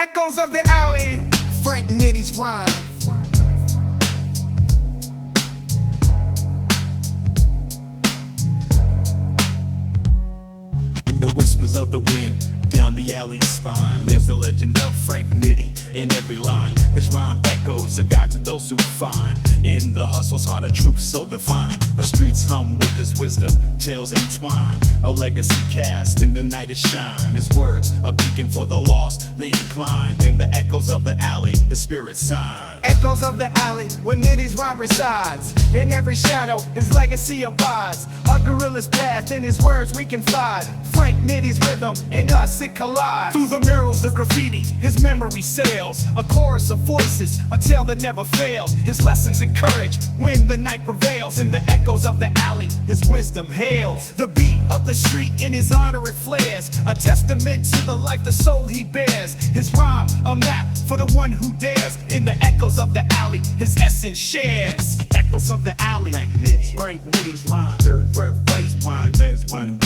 echoes of the alley. Frank Nitty's rhyme. In the whispers of the wind, down the alley's spine, lives the legend of Frank Nitty. In every line, his rhyme echoes a guide to those who find. In the hustle's heart, a truth so defined. The streets hum with his wisdom, tales entwine. A legacy cast in the night is shine. His words a beacon for the lost, the inclined. In the echoes of the alley, his spirit sign. Echoes of the alley, where Nitty's rhyme resides. In every shadow, his legacy abides. A gorilla's path, in his words we can find. Frank Nitty's rhythm, in us it collides. Through the murals, the graffiti, his memory sails. A chorus of voices, a tale that never fails. His lessons encourage when the night prevails. In the echoes of the alley, his wisdom hails. The beat of the street, in his honor it flares. A testament to the life, the soul he bears. His rhyme, a map for the one who dares. In the echoes of the alley, his essence shares. Echoes of the alley, Frank Nitty's line. Third place, wine, there's one.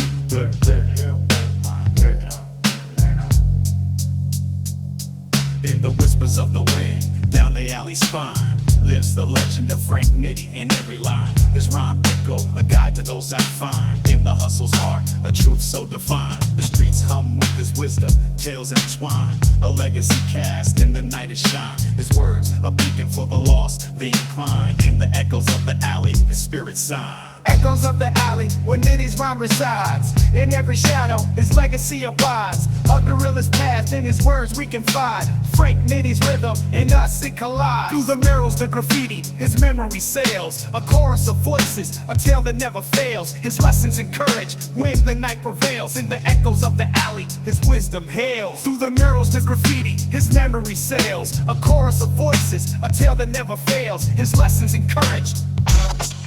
In the whispers of the wind, down the alley spine, lives the legend of Frank Nitty. In every line, his rhyme echo, a guide to those I find. In the hustle's heart, a truth so defined. The streets hum with his wisdom, tales entwine. A legacy cast in the night is shine. His words, a beacon for the lost, the inclined. In the echoes of the alley, his spirit sign. Echoes of the alley, where Nitty's rhyme resides. In every shadow, his legacy abides. A gorilla's path, in his words we can find. Frank Nitty's rhythm, in us it collides. Through the murals, the graffiti, his memory sails. A chorus of voices, a tale that never fails. His lessons encourage when the night prevails. In the echoes of the alley, his wisdom hails. Through the murals, the graffiti, his memory sails. A chorus of voices, a tale that never fails. His lessons encourage.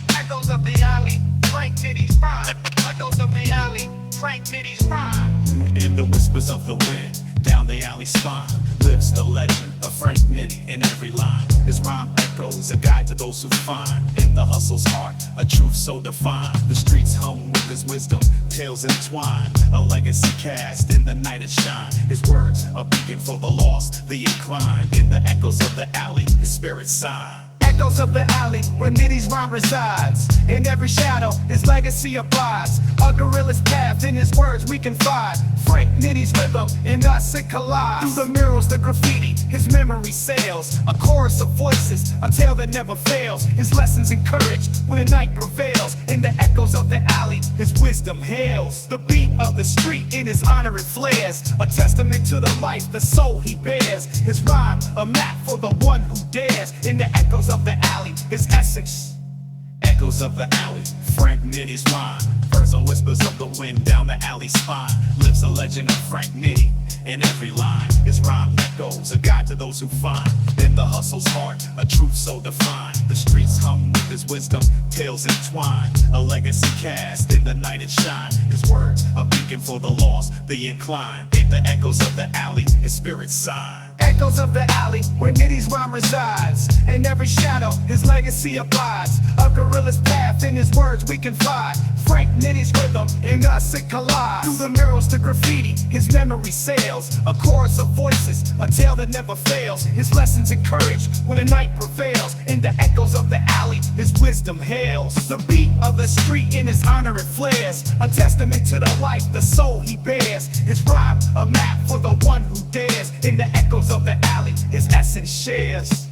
Echoes of the alley, Frank Nitty's rhyme. Echoes of the alley, Frank Nitty's rhyme. In the whispers of the wind, down the alley spine, lives the legend of Frank Nitty. In every line, his rhyme echoes a guide to those who find. In the hustle's heart, a truth so defined. The streets hum with his wisdom, tales entwine. A legacy cast in the night it shine. His words a beacon for the lost, the inclined. In the echoes of the alley, his spirit sign. Echoes of the alley, where Nitty's rhyme resides. In every shadow, his legacy abides. A gorilla's path, in his words we can find. Frank Nitty's rhythm, in us it collides. Through the murals, the graffiti, his memory sails. A chorus of voices, a tale that never fails. His lessons encourage when the night prevails. In the echoes of the alley, his wisdom hails. The beat of the street, in his honor it flares. A testament to the life, the soul he bears. His rhyme, a map for the one who dares. In the echoes of the alley, his essence. Echoes of the alley, Frank Nitty's rhyme. Birds and whispers of the wind down the alley spine. Lives a legend of Frank Nitty. In every line, his rhyme echoes a guide to those who find. In the hustle's heart, a truth so defined. The streets hum with his wisdom, tales entwine. A legacy cast in the night it shine. His words a beacon for the lost, the inclined. In the echoes of the alley, his spirit sign. Echoes of the alley, where Nitty's rhyme resides. In every shadow, his legacy abides. A gorilla's path, in his words we can find. Frank Nitty's rhythm, in us it collides. Through the murals, the graffiti, his memory sails. A chorus of voices, a tale that never fails. His lessons encourage when the night prevails. In the echoes of the alley, his wisdom hails. The beat of the street, in his honor it flares. A testament to the life, the soul he bears. His rhyme, a map for the one who dares. In the echoes of the alley, his essence shares.